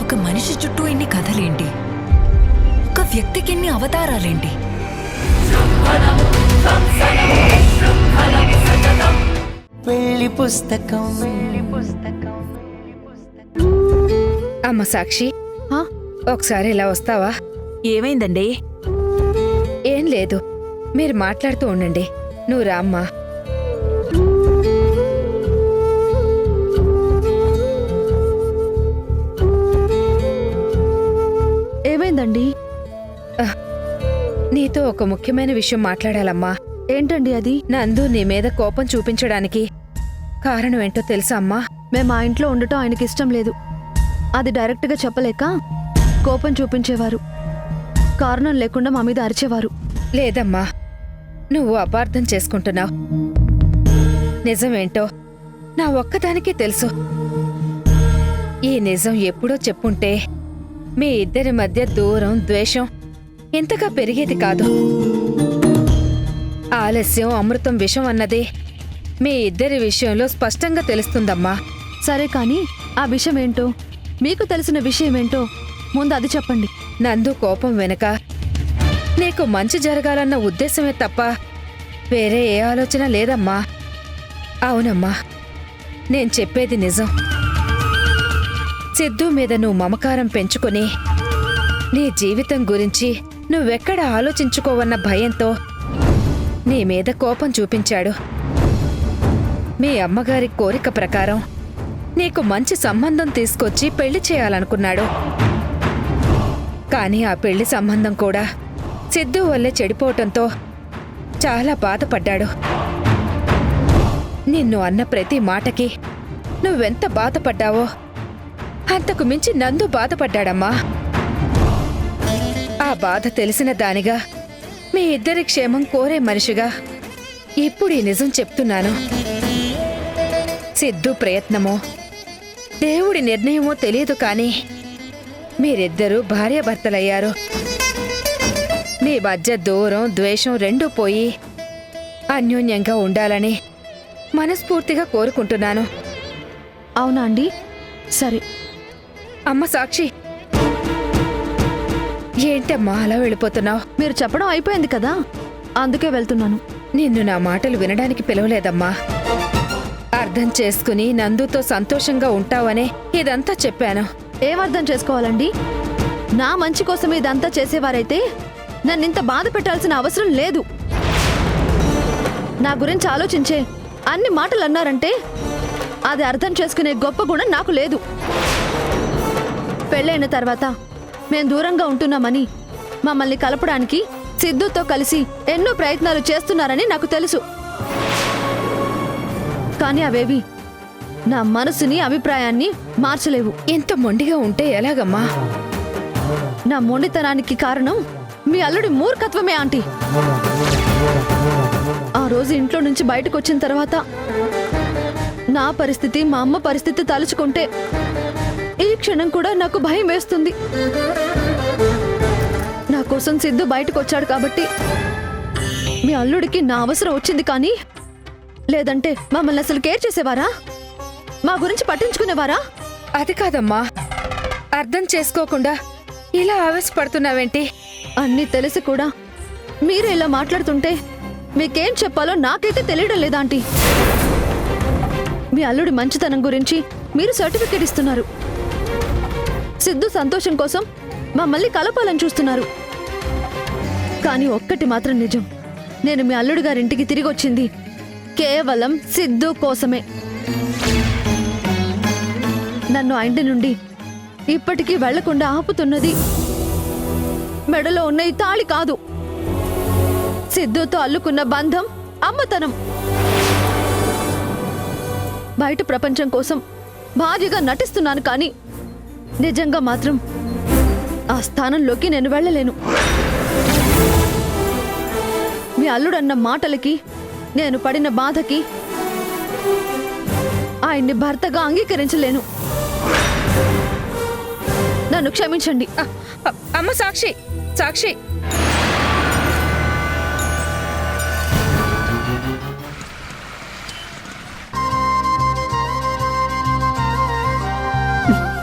ఒక మనిషి చుట్టూ ఎన్ని కథలేంటి, ఒక వ్యక్తికి ఎన్ని అవతారాలేంటి. పెళ్లి పుస్తకం. అమ్మ సాక్షి, ఒకసారి ఇలా వస్తావా? ఏమైందండి? ఏం లేదు, మీరు మాట్లాడుతూ ఉండండి. నువ్వు రామ్మా. ఏమైందండి? నీతో ఒక ముఖ్యమైన విషయం మాట్లాడాలమ్మా. ఏంటండి అది? నందు నీ మీద కోపం చూపించడానికి కారణం ఏంటో తెలుసా అమ్మా? మేము ఆ ఇంట్లో ఉండటం ఆయనకి ఇష్టం లేదు. అది డైరెక్ట్గా చెప్పలేక కోపం చూపించేవారు. కారణం లేకుండా మా మీద అరిచేవారు. లేదమ్మా, నువ్వు అపార్థం చేసుకుంటున్నావు. నిజమేంటో నా ఒక్కదానికే తెలుసు. ఈ నిజం ఎప్పుడో చెప్పుంటే మీ ఇద్దరి మధ్య దూరం, ద్వేషం ఇంతగా పెరిగేది కాదు. ఆలస్యం అమృతం విషం అన్నది మీ ఇద్దరి విషయంలో స్పష్టంగా తెలుస్తుందమ్మా. సరే కానీ ఆ విషయం ఏంటో, మీకు తెలిసిన విషయం ఏంటో ముందు అది చెప్పండి. నందు కోపం వెనక నీకు మంచి జరగాలన్న ఉద్దేశమే తప్ప వేరే ఏ ఆలోచన లేదమ్మా. అవునమ్మా, నేను చెప్పేది నిజం. సిద్ధు మీద నువ్వు మమకారం పెంచుకొని నీ జీవితం గురించి నువ్వెక్కడ ఆలోచించుకోవన్న భయంతో నీ మీద కోపం చూపించాడు. మీ అమ్మగారి కోరిక ప్రకారం నీకు మంచి సంబంధం తీసుకొచ్చి పెళ్లి చేయాలనుకున్నాడు. కానీ ఆ పెళ్లి సంబంధం కూడా సిద్ధు వల్లే చెడిపోవటంతో చాలా బాధపడ్డాడు. నిన్ను అన్న ప్రతి మాటకి నువ్వెంత బాధపడ్డావో అంతకు మించి నందు బాధపడ్డాడమ్మా. ఆ బాధ తెలిసిన దానిగా, మీ ఇద్దరి క్షేమం కోరే మనిషిగా ఇప్పుడు ఈ నిజం చెప్తున్నాను. సిద్ధు ప్రయత్నమో దేవుడి నిర్ణయమో తెలియదు కానీ మీరిద్దరూ భార్యాభర్తలయ్యారు. మీ మధ్య దూరం, ద్వేషం రెండూ పోయి అన్యోన్యంగా ఉండాలని మనస్ఫూర్తిగా కోరుకుంటున్నాను. అవునా అండి? సరే. అమ్మ సాక్షి, ఏంటమ్మా అలా వెళ్ళిపోతున్నావు? మీరు చెప్పడం అయిపోయింది కదా, అందుకే వెళ్తున్నాను. నిన్ను నా మాటలు వినడానికి పిలవలేదమ్మా. అర్థం చేసుకుని నందుతో సంతోషంగా ఉంటావనే ఇదంతా చెప్పాను. ఏమర్థం చేసుకోవాలండి? నా మంచి కోసం ఇదంతా చేసేవారైతే నన్నింత బాధ పెట్టాల్సిన అవసరం లేదు. నా గురించి ఆలోచించే అన్ని మాటలు అన్నారంటే అది అర్థం చేసుకునే గొప్ప గుణం నాకు లేదు. పెళ్ళైన తర్వాత మేం దూరంగా ఉంటున్నామని మమ్మల్ని కలపడానికి సిద్ధుతో కలిసి ఎన్నో ప్రయత్నాలు చేస్తున్నారని నాకు తెలుసు. కానీ అవేవి నా మనసుని, అభిప్రాయాన్ని మార్చలేవు. ఎంత మొండిగా ఉంటే ఎలాగమ్మా? నా మొండితనానికి కారణం మీ అల్లుడి మూర్ఖత్వమే ఆంటీ. ఆ రోజు ఇంట్లో నుంచి బయటకు వచ్చిన తర్వాత నా పరిస్థితి, మా అమ్మ పరిస్థితి తలుచుకుంటే ఈ క్షణం కూడా నాకు భయం వేస్తుంది. నా కోసం సిద్ధు బయటకు వచ్చాడు కాబట్టి మీ అల్లుడికి నా అవసరం వచ్చింది. కానీ లేదంటే మమ్మల్ని అసలు కేర్ చేసేవారా? మా గురించి పట్టించుకునేవారా? అది కాదమ్మా, అర్థం చేసుకోకుండా ఇలా ఆవేశపడుతున్నావేంటి? అన్నీ తెలిసి కూడా మీరే ఇలా మాట్లాడుతుంటే మీకేం చెప్పాలో నాకైతే తెలియడం లేదా ఆంటీ. మీ అల్లుడి మంచితనం గురించి మీరు సర్టిఫికేట్ ఇస్తున్నారు. సిద్ధు సంతోషం కోసం మమ్మల్ని కలపాలని చూస్తున్నారు. కానీ ఒక్కటి మాత్రం నిజం, నేను మీ అల్లుడి గారింటికి తిరిగి వచ్చింది కేవలం సిద్ధు కోసమే. నన్ను ఆ ఇంటి నుండి ఇప్పటికీ వెళ్లకుండా ఆపుతున్నది మెడలో ఉన్న ఈ తాళి కాదు, సిద్ధుతో అల్లుకున్న బంధం, అమ్మతనం. బయట ప్రపంచం కోసం భార్యగా నటిస్తున్నాను కానీ నిజంగా మాత్రం ఆ స్థానంలోకి నేను వెళ్ళలేను. మీ అల్లుడన్న మాటలకి, నేను పడిన బాధకి ఆయన్ని భర్తగా అంగీకరించలేను. నన్ను క్షమించండి. అమ్మ సాక్షి, సాక్షి,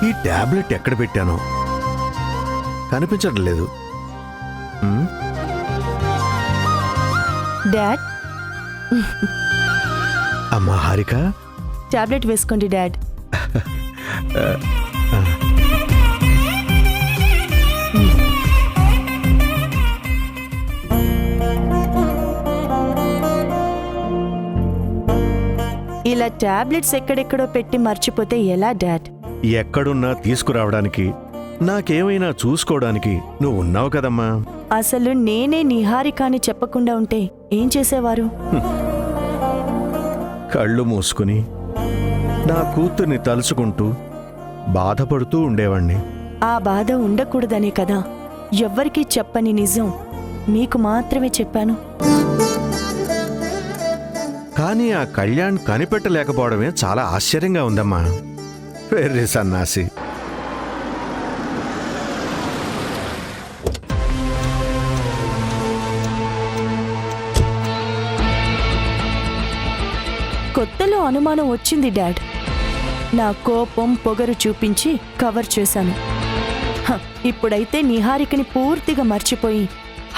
ఈ టాబ్లెట్ ఎక్కడ పెట్టానో కనిపించడం లేదు. డాడ్, అమ్మా హారిక, టాబ్లెట్ వేసుకోండి డాడ్. ఇలా టాబ్లెట్స్ ఎక్కడెక్కడో పెట్టి మర్చిపోతే ఎలా డాడ్? ఎక్కడున్నా తీసుకురావడానికి, నాకేమైనా చూసుకోవడానికి నువ్వు ఉన్నావు కదమ్మా. అసలు నేనే నిహారికాని చెప్పకుండా ఉంటే ఏం చేసేవారు? కళ్ళు మూసుకుని నా కూతుర్ని తలుచుకుంటూ బాధపడుతూ ఉండేవాణ్ణి. ఆ బాధ ఉండకూడదనే కదా ఎవ్వరికీ చెప్పని నిజం మీకు మాత్రమే చెప్పాను. కానీ ఆ కళ్యాణ్ కనిపెట్టలేకపోవడమే చాలా ఆశ్చర్యంగా ఉందమ్మా. వెర్రి సన్నాసి. కొత్తలో అనుమానం వచ్చింది డాడ్. నా కోపం పొగరు చూపించి కవర్ చేశాను. ఇప్పుడైతే నిహారికని పూర్తిగా మర్చిపోయి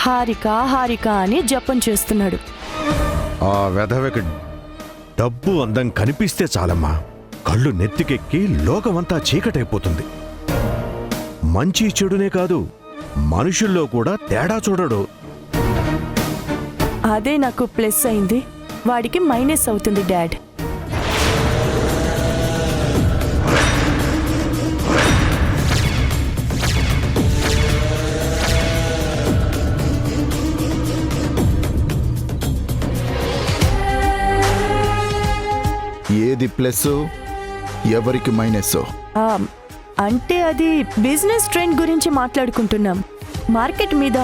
హారిక హారిక అని జపం చేస్తున్నాడు. ఆ వెధవకి డబ్బు అందం కనిపిస్తే చాలమ్మా, కళ్ళు నెత్తికెక్కి లోకమంతా చీకటైపోతుంది. మంచి చెడునే కాదు, మనుషుల్లో కూడా తేడా చూడడు. అదే నాకు ప్లస్ అయింది, వాడికి మైనస్ అవుతుంది డాడ్. ఏది ప్లస్ ఎవరికి మైనస్? అంటే అది బిజినెస్ ట్రెండ్ గురించి మాట్లాడుకుంటున్నాం. మార్కెట్ మీద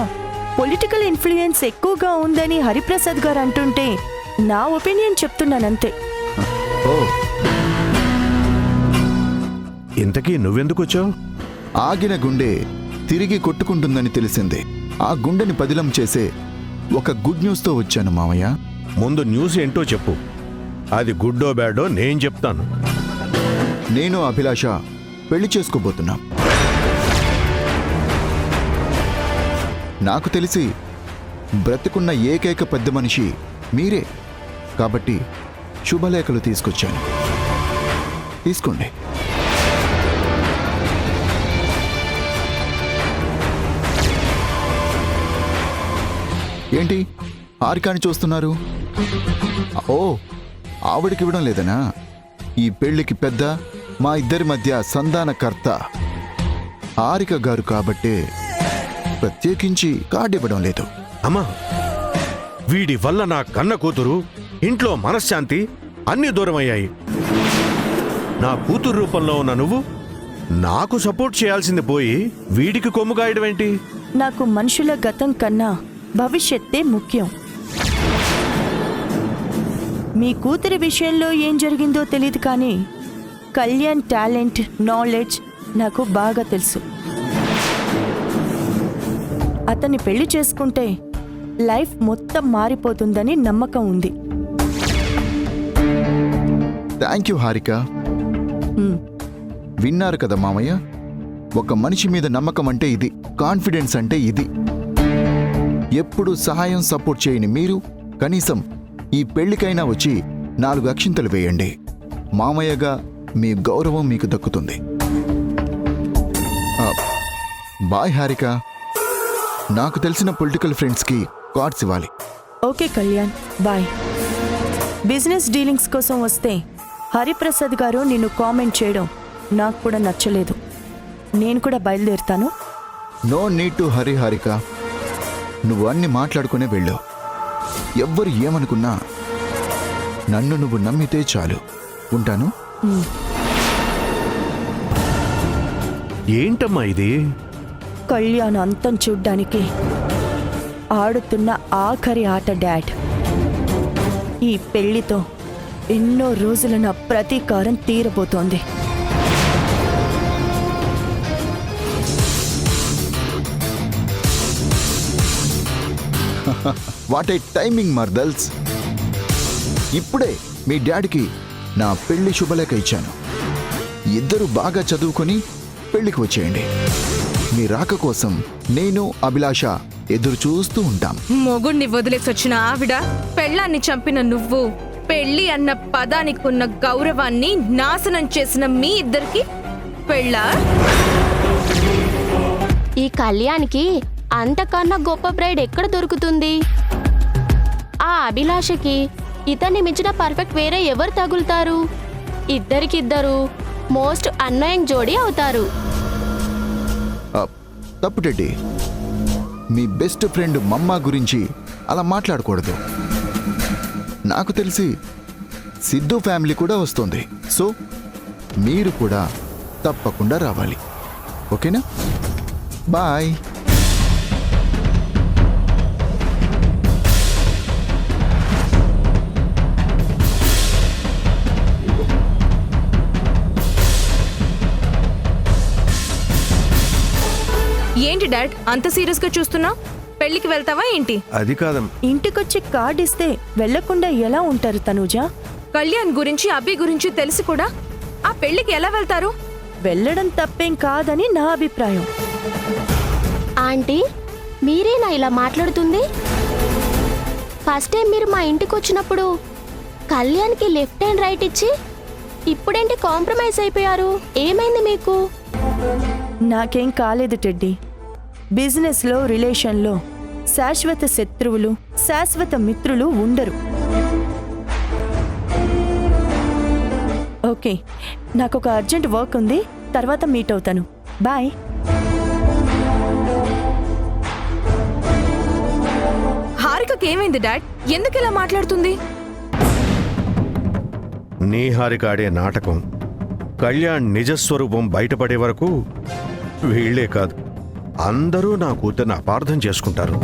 పొలిటికల్ ఇన్ఫ్లుయెన్స్ ఎక్కువగా ఉందని హరిప్రసాద్ గారు అంటుంటే నా ఒపీనియన్ చెప్తున్నానంతే. ఓ, ఇంతకీ నువ్వెందుకొచ్చావు? ఆగిన గుండె తిరిగి కొట్టుకుంటుందని తెలిసింది. ఆ గుండెని పదిలం చేసే ఒక గుడ్ న్యూస్తో వచ్చాను మామయ్య. ముందు న్యూస్ ఏంటో చెప్పు. అది గుడ్డో బ్యాడో నేను చెప్తాను. నేను అభిలాష పెళ్లి చేసుకోబోతున్నా. నాకు తెలిసి బ్రతికున్న ఏకైక పెద్ద మనిషి మీరే, కాబట్టి శుభలేఖలు తీసుకొచ్చాను. తీసుకోండి. ఏంటి హారికాని చూస్తున్నారు? ఓ, ఆవిడికి ఇవ్వడం లేదనా? ఈ పెళ్లికి పెద్ద, మా ఇద్దరి మధ్య సంధానకర్త హారిక గారు కాబట్టే ప్రత్యేకించి కార్డు ఇవ్వడం లేదు. అమ్మా, వీడి వల్ల నా కన్న కూతురు, ఇంట్లో మనశ్శాంతి అన్నీ దూరమయ్యాయి. నా కూతురు రూపంలో ఉన్న నువ్వు నాకు సపోర్ట్ చేయాల్సింది పోయి వీడికి కొమ్ము కాయడం ఏంటి? నాకు మనుషుల గతం కన్నా భవిష్యత్తే ముఖ్యం. మీ కూతురి విషయంలో ఏం జరిగిందో తెలియదు, కానీ కళ్యాణ్ టాలెంట్, నాలెడ్జ్ నాకు బాగా తెలుసు. అతన్ని పెళ్లి చేసుకుంటే లైఫ్ మొత్తం మారిపోతుందని నమ్మకం ఉంది. Thank you Harika. విన్నారు కదా మామయ్య, ఒక మనిషి మీద నమ్మకం అంటే ఇది, కాన్ఫిడెన్స్ అంటే ఇది. ఎప్పుడు సహాయం సపోర్ట్ చేయని మీరు కనీసం ఈ పెళ్లికైనా వచ్చి 4 అక్షింతలు వేయండి. మామయ్యగా మీ గౌరవం మీకు దక్కుతుంది. బాయ్ హారిక. నాకు తెలిసిన పొలిటికల్ ఫ్రెండ్స్కి కార్డ్స్ ఇవ్వాలి. Okay Kalyan, bye. Business dealings కోసం వస్తే హరిప్రసాద్ గారు నిన్ను కామెంట్ చేయడం నాకు కూడా నచ్చలేదు. నేను కూడా బయలుదేరుతాను. No need to Hari Harika. నువ్వు అన్ని మాట్లాడుకునే వెళ్ళు. ఎవ్వరు ఏమనుకున్నా నన్ను నువ్వు నమ్మితే చాలు. ఉంటాను. ఏంటమ్మా ఇది? కళ్యాణ్ అంతం చూడ్డానికి ఆడుతున్న ఆఖరి ఆట డాడ్. ఈ పెళ్లితో ఎన్నో రోజుల నా ప్రతీకారం తీరబోతోంది. What a timing మర్దల్స్. ఇప్పుడే మీ డాడీకి నా పెళ్లి శుభలేఖ ఇచ్చాను. ఇద్దరు బాగా చదువుకొని పెళ్లికి వచ్చేయండి. మీ రాక కోసం నేను అభిలాష ఎదురు చూస్తూ ఉంటాం. మొగుణ్ణి వదిలేసి వచ్చిన ఆవిడ, పెళ్ళాన్ని చంపిన నువ్వు, పెళ్లి అన్న పదానికి ఉన్న గౌరవాన్ని నాశనం చేసిన మీ ఇద్దరికి పెళ్ళా? ఈ కళ్యాణ్కి అంతకన్నా గొప్ప బ్రైడ్ ఎక్కడ దొరుకుతుంది? ఆ అభిలాషకి ఇతన్ని మించిన పర్ఫెక్ట్ వేరే ఎవరు తగులుతారు? ఇద్దరికిద్దరు మోస్ట్ అన్నోయింగ్ జోడీ అవుతారు. తప్పు టెడ్డీ, మీ బెస్ట్ ఫ్రెండ్ మమ్మ గురించి అలా మాట్లాడకూడదు. నాకు తెలిసి సిద్ధు ఫ్యామిలీ కూడా వస్తుంది. సో మీరు కూడా తప్పకుండా రావాలి. ఓకేనా? బాయ్. ఏంటి డాడ్ అంత సీరియస్ గా చూస్తున్నావు? పెళ్లికి వెళ్తావా ఏంటి? అది కాదమ్మా. ఇంటికొచ్చి కార్డ్ ఇస్తే వెళ్లకుండా ఎలా ఉంటారు తనూజ? కళ్యాణ్ గురించి, అభి గురించి తెలిసి కూడా ఆ పెళ్లికి ఎలా వెళ్తారు? వెళ్ళడం తప్పేం కాదని నా అభిప్రాయం. ఆంటీ, మీరేనా ఇలా మాట్లాడుతుంది? ఫస్ట్ టైం మీరు మా ఇంటికి వచ్చినప్పుడు కళ్యాణ్కి లెఫ్ట్ అండ్ రైట్ ఇచ్చి ఇప్పుడేంటి కాంప్రమైజ్ అయిపోయారు? ఏమైంది మీకు? నాకేం కాలేదు టెడ్డీ. బిజినెస్లో, రిలేషన్లో శాశ్వత శత్రువులు, శాశ్వత మిత్రులు ఉండరు. ఓకే, నాకు ఒక అర్జెంట్ వర్క్ ఉంది, తర్వాత మీట్ అవుతాను. బాయ్. హారికకి ఏమైంది డాడ్? ఎందుకు ఇలా మాట్లాడుతుంది? నీ హారిక ఆడే నాటకం కళ్యాణ్ నిజస్వరూపం బయటపడే వరకు వీళ్లే కాదు, అందరూ నా కూతుర్ని అపార్థం చేసుకుంటారు.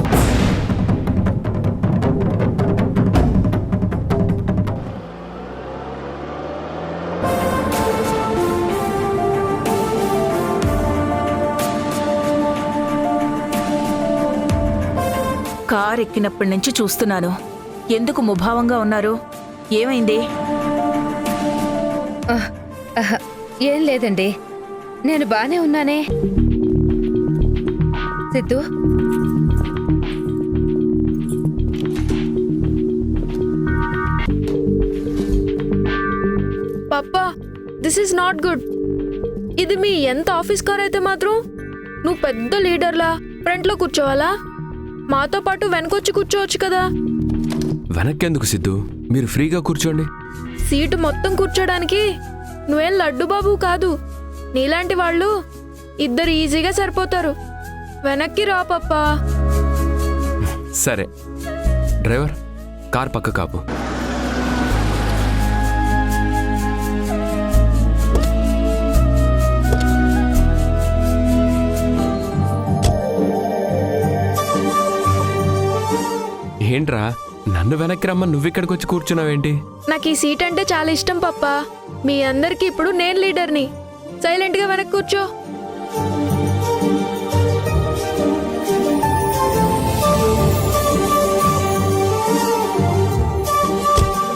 కార్ ఎక్కినప్పటి నుంచి చూస్తున్నాను. ఎందుకు ముభావంగా ఉన్నారు? ఏమైంది? ఏం లేదండి, నేను బానే ఉన్నానే. సిద్ధు, పప్పా, దిస్ ఈస్ నాట్ గుడ్. ఇది మీ ఎంత ఆఫీస్ కార్ అయితే మాత్రం నువ్వు పెద్ద లీడర్లా ఫ్రంట్లో కూర్చోవాలా? మాతో పాటు వెనకొచ్చి కూర్చోవచ్చు కదా. వెనక్కెందుకు సిద్ధు, మీరు ఫ్రీగా కూర్చోండి. సీటు మొత్తం కూర్చోడానికి నువ్వేం లడ్డు బాబు కాదు. నీలాంటి వాళ్ళు ఇద్దరు ఈజీగా సరిపోతారు. వెనక్కి రా పప్పా. సరే డ్రైవర్, కార్ పక్క కాపు. ఏంట్రా, నన్ను వెనక్కి రమ్మని నువ్విక్కడికి వచ్చి కూర్చున్నావేంటి? నాకు ఈ సీట్ అంటే చాలా ఇష్టం పప్పా. మీ అందరికి ఇప్పుడు నేను లీడర్ని. సైలెంట్గా వెనక్కి కూర్చో.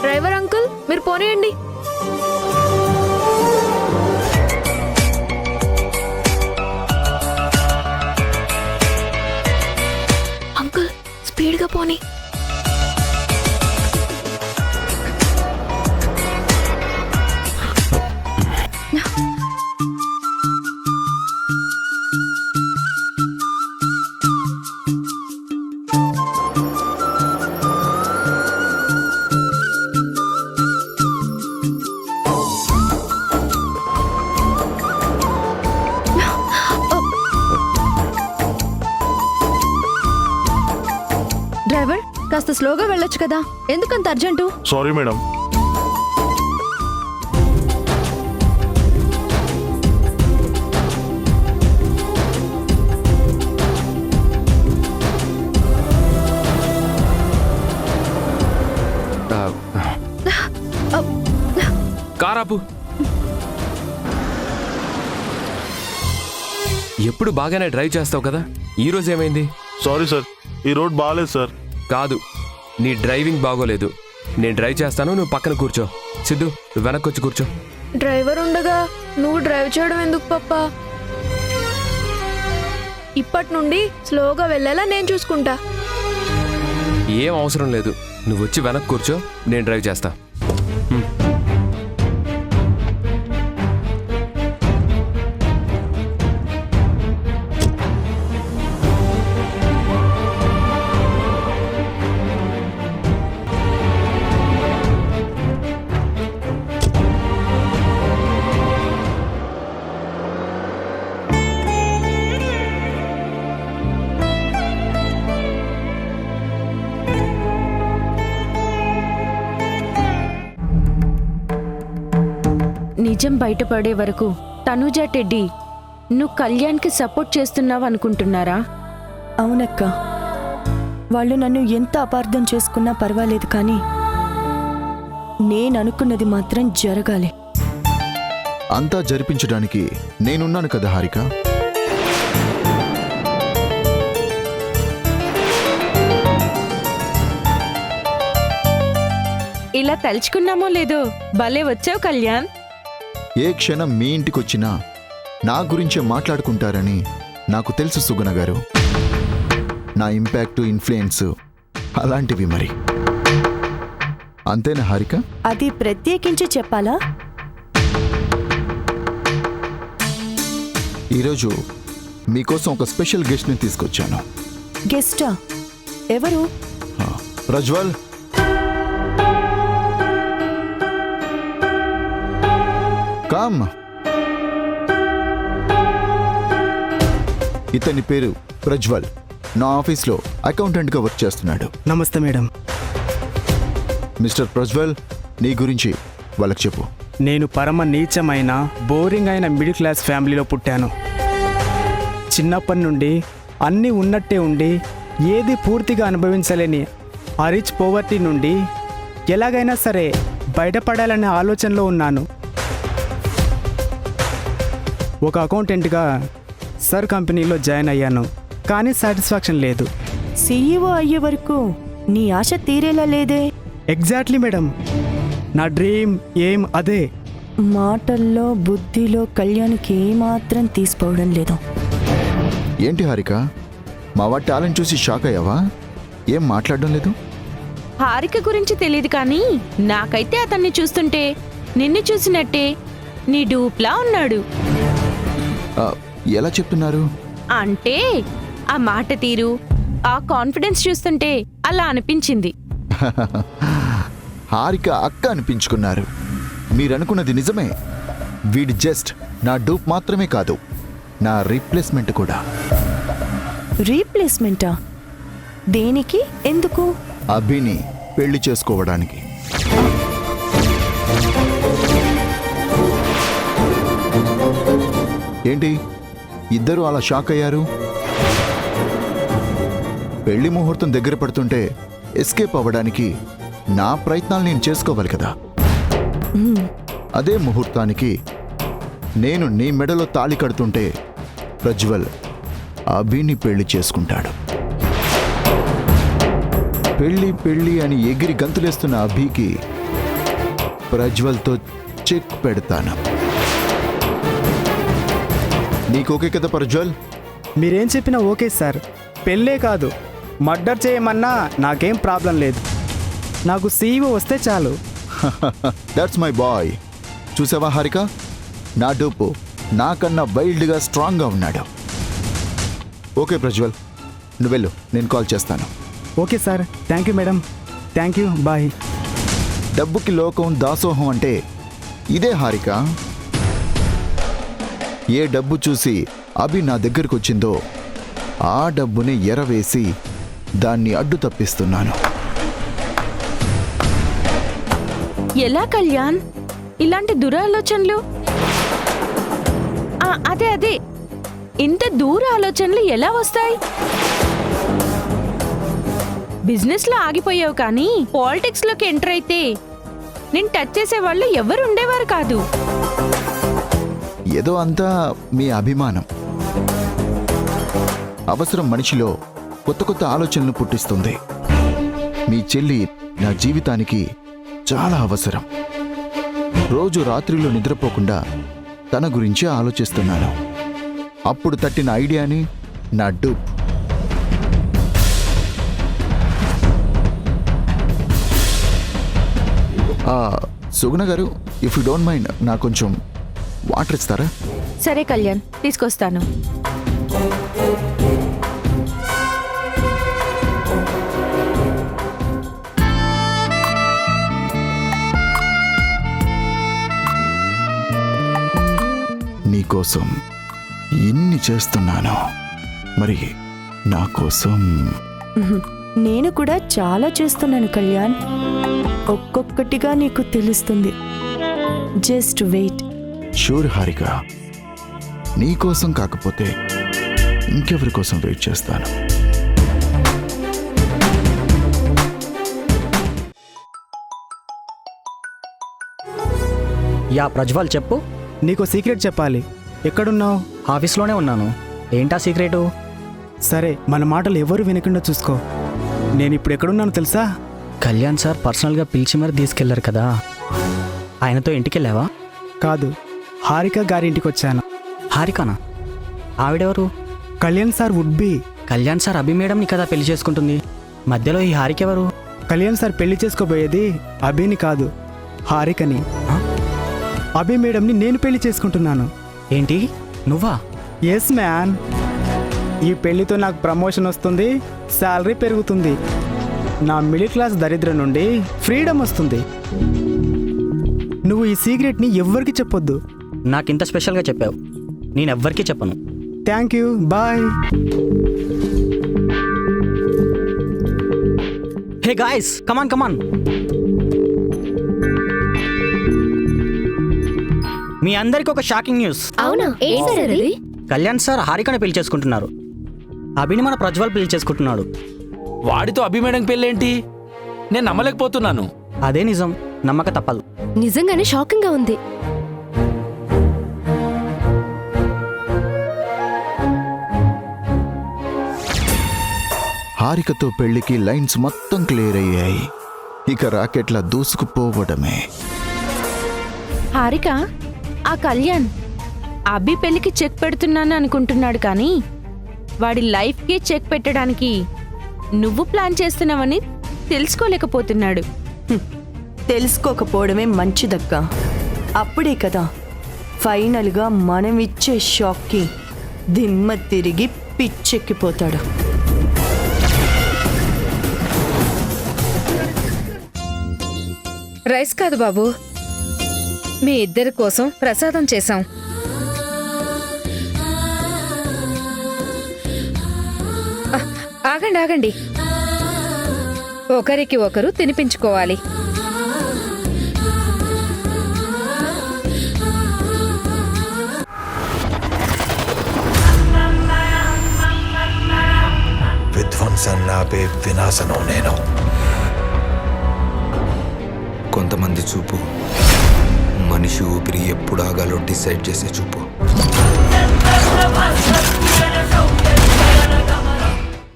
డ్రైవర్ అంకుల్, మీరు పోనీయండి. అంకుల్, స్పీడ్గా పోనీ. డ్రైవర్, కాస్త స్లోగా వెళ్ళొచ్చు కదా, ఎందుకంత అర్జెంటు? Sorry madam. కారాపు. ఎప్పుడు బాగానే డ్రైవ్ చేస్తావు కదా, ఈ రోజు ఏమైంది? సారీ సార్, ఈ రోడ్ బాగాలేదు సార్. కాదు, నీ డ్రైవింగ్ బాగోలేదు. నేను డ్రైవ్ చేస్తాను, నువ్వు పక్కన కూర్చో. సిద్ధు, నువ్వు వెనక్కి వచ్చి కూర్చో. డ్రైవర్ ఉండగా నువ్వు డ్రైవ్ చేయడం ఎందుకు పప్పా? ఇప్పటి నుండి స్లోగా వెళ్ళేలా నేను చూసుకుంటా. ఏం అవసరం లేదు, నువ్వు వచ్చి వెనక్కి కూర్చో, నేను డ్రైవ్ చేస్తా. నిజం బయటపడే వరకు తనుజా టెడ్డీ నువ్వు కళ్యాణ్కి సపోర్ట్ చేస్తున్నావు అనుకుంటున్నారా? అవునక్క, వాళ్ళు నన్ను ఎంత అపార్థం చేసుకున్నా పర్వాలేదు, కానీ నేను అనుకున్నది మాత్రం జరగాలి. అంతా జరిపించడానికి నేనున్నాను కదా హారిక. ఇలా తలుచుకున్నామో లేదో భలే వచ్చావు కళ్యాణ్. ఏ క్షణం మీ ఇంటికొచ్చినా నా గురించే మాట్లాడుకుంటారని నాకు తెలుసు సుగుణ గారు. నా ఇంపాక్ట్, ఇన్ఫ్లుయెన్స్ అలాంటివి మరి. అంతేనా హారిక? అది ప్రత్యేకించి చెప్పాలా? ఈరోజు మీకోసం ఒక స్పెషల్ గెస్ట్ని తీసుకొచ్చాను. గెస్టా? ఎవరు? ప్రజ్వల్. కామ్. ఇతని పేరు ప్రజ్వల్. నా ఆఫీస్లో అకౌంటెంట్గా వర్క్ చేస్తున్నాడు. నమస్తే మేడం. మిస్టర్ ప్రజ్వల్, నీ గురించి వాళ్ళకి చెప్పు. నేను పరమ నీచమైన, బోరింగ్ అయిన మిడిల్ క్లాస్ ఫ్యామిలీలో పుట్టాను. చిన్నప్పటి నుండి అన్నీ ఉన్నట్టే ఉండి ఏది పూర్తిగా అనుభవించలేని ఆ రిచ్ పోవర్టీ నుండి ఎలాగైనా సరే బయటపడాలనే ఆలోచనలో ఉన్నాను. ఒక అకౌంటెంట్గా సర్ కంపెనీలో జాయిన్ అయ్యాను, కానీ సాటిస్ఫాక్షన్ లేదు. సీఈఓ అయ్యే వరకు నీ ఆశ తీరేలా లేదే? ఎగ్జాక్ట్లీ మేడం, నా డ్రీమ్ ఏం అదే. మాటల్లో బుద్ధిలో కళ్యాణ్కి ఏమాత్రం తీసిపోవడం లేదు. ఏంటి హారిక, మా వాడి టాలెంట్ చూసి షాక్ అయ్యావా? ఏం మాట్లాడడం లేదు? హారిక గురించి తెలియదు, కానీ నాకైతే అతన్ని చూస్తుంటే నిన్ను చూసినట్టే నీ డూప్లా ఉన్నాడు. ఎలా చెప్తున్నారు? అంటే ఆ మాట తీరు, ఆ కాన్ఫిడెన్స్ చూస్తుంటే అలా అనిపించింది. హారిక అక్క అనిపించుకున్నారు. మీరనుకున్నది నిజమే. వీడి జస్ట్ నా డూప్ మాత్రమే కాదు, నా రీప్లేస్మెంట్ కూడా. రీప్లేస్మెంటా? దేనికి? ఎందుకు? అభిని పెళ్లి చేసుకోవడానికి. ఏంటి ఇద్దరు అలా షాక్ అయ్యారు? పెళ్లి ముహూర్తం దగ్గర పడుతుంటే ఎస్కేప్ అవ్వడానికి నా ప్రయత్నాలు నేను చేసుకోవాలి కదా. అదే ముహూర్తానికి నేను నీ మెడలో తాళి కడుతుంటే ప్రజ్వల్ అభిని పెళ్లి చేసుకుంటాడు. పెళ్లి పెళ్లి అని ఎగిరి గంతులేస్తున్న అభికి ప్రజ్వల్తో చెక్ పెడతాను. నీకోకే కదా ప్రజ్వల్? మీరేం చెప్పినా ఓకే సార్. పెళ్ళే కాదు, మర్డర్ చేయమన్నా నాకేం ప్రాబ్లం లేదు. నాకు సీఈఓ వస్తే చాలు. That's my boy. చూసావా హారిక, నా డూపు నాకన్నా వైల్డ్గా స్ట్రాంగ్గా ఉన్నాడు. ఓకే ప్రజ్వల్, నువ్వెళ్ళు, నేను కాల్ చేస్తాను. Okay sir, thank you madam. Thank you, bye. డబ్బుకి లోకం దాసోహం అంటే ఇదే హారిక. ఏ డబ్బు చూసి అభి నా దగ్గరకు వచ్చిందో ఆ డబ్బుని ఎరవేసి దాన్ని అడ్డు తప్పిస్తున్నాను. ఎలా కళ్యాణ్ ఇలాంటి దురాలోచనలు? అదే ఇంత దూర ఆలోచనలు ఎలా వస్తాయి? బిజినెస్ లో ఆగిపోయావు, కానీ పాలిటిక్స్ లోకి ఎంటర్ అయితే నేను టచ్ చేసే వాళ్ళు ఎవరు ఉండేవారు కాదు. ఏదో అంతా మీ అభిమానం. అవసరం మనిషిలో కొత్త కొత్త ఆలోచనలు పుట్టిస్తుంది. మీ చెల్లి నా జీవితానికి చాలా అవసరం. రోజు రాత్రిలో నిద్రపోకుండా తన గురించి ఆలోచిస్తున్నాను. అప్పుడు తట్టిన ఐడియాని నా డూప్. సుగుణ గారు, ఇఫ్ యూ డోంట్ మైండ్ నాకు కొంచెం వాటర్ ఇస్తారా? సరే కళ్యాణ్, తీసుకొస్తాను. నీకోసం ఇన్ని చేస్తున్నాను, మరి నా కోసం నేను కూడా చాలా చేస్తున్నాను కళ్యాణ్. ఒక్కొక్కటిగా నీకు తెలుస్తుంది. Just wait. షూర్ హారిక, నీకోసం కాకపోతే ఇంకెవరి కోసం వెయిట్ చేస్తాను. యా ప్రజ్వల్, చెప్పు. నీకు సీక్రెట్ చెప్పాలి. ఎక్కడున్నావు? ఆఫీస్లోనే ఉన్నాను. ఏంటా సీక్రెటు? సరే, మన మాటలు ఎవరు వినకుండా చూసుకో. నేను ఇప్పుడు ఎక్కడున్నాను తెలుసా? కళ్యాణ్ సార్ పర్సనల్గా పిలిచి మరి తీసుకెళ్లారు కదా, ఆయనతో ఇంటికి వెళ్ళావా? కాదు, హారిక గారింటికి వచ్చాను. హారికనా? ఆవిడెవరు? Kalyan sir would be. Kalyan sir Abhi మేడంని కదా పెళ్లి చేసుకుంటుంది. మధ్యలో ఈ హారిక ఎవరు? కళ్యాణ్ సార్ పెళ్లి చేసుకోబోయేది అభిని కాదు, హారికని. అభి మేడంని నేను పెళ్లి చేసుకుంటున్నాను. ఏంటి, నువ్వా? Yes man. ఈ పెళ్లితో నాకు ప్రమోషన్ వస్తుంది, శాలరీ పెరుగుతుంది, నా మిడిల్ క్లాస్ దరిద్రం నుండి ఫ్రీడమ్ వస్తుంది. నువ్వు ఈ సీక్రెట్ని ఎవ్వరికి చెప్పొద్దు. నాకింత స్పెషల్గా చెప్పావు, నేనెవ్వరికీ చెప్పను. Thank you, bye. Hey guys, come on come on. మీ అందరికి ఒక షాకింగ్ న్యూస్. అవునా? ఏంటి సార్ అది? కళ్యాణ్ సార్ హారికని పెళ్లి చేసుకుంటున్నారు. అభిని మన ప్రజ్వల్ పెళ్లి చేసుకుంటున్నాడు. వాడితో అభిమేడం పెళ్ళేంటి? నేను నమ్మలేకపోతున్నాను. అదే నిజం, నమ్మక తప్పదు. నిజంగానే షాకింగ్ గా ఉంది. హారికతో పెళ్లికి లైన్స్ మొత్తం క్లియర్ అయ్యాయి. ఇక రాకెట్లా దూసుకుపోవడమే. హారిక, ఆ కళ్యాణ్ అభి పెళ్లికి చెక్ పెడుతున్నాను అనుకుంటున్నాడు, కానీ వాడి లైఫ్కి చెక్ పెట్టడానికి నువ్వు ప్లాన్ చేస్తున్నావని తెలుసుకోలేకపోతున్నాడు. తెలుసుకోకపోవడమే మంచిదక్క. అప్పుడే కదా ఫైనల్గా మనం ఇచ్చే షాక్కి దిమ్మ తిరిగి పిచ్చెక్కిపోతాడు. రైస్ కాదు బాబు, మీ ఇద్దరి కోసం ప్రసాదం చేశాం. ఆగండి ఆగండి, ఒకరికి ఒకరు తినిపించుకోవాలి. విధ్వంసన్నాపే వినాశనం నేను. కొంతమంది చూపు మనిషి ఊపిరి ఎప్పుడు ఆగాలో డిసైడ్ చేసే చూపు.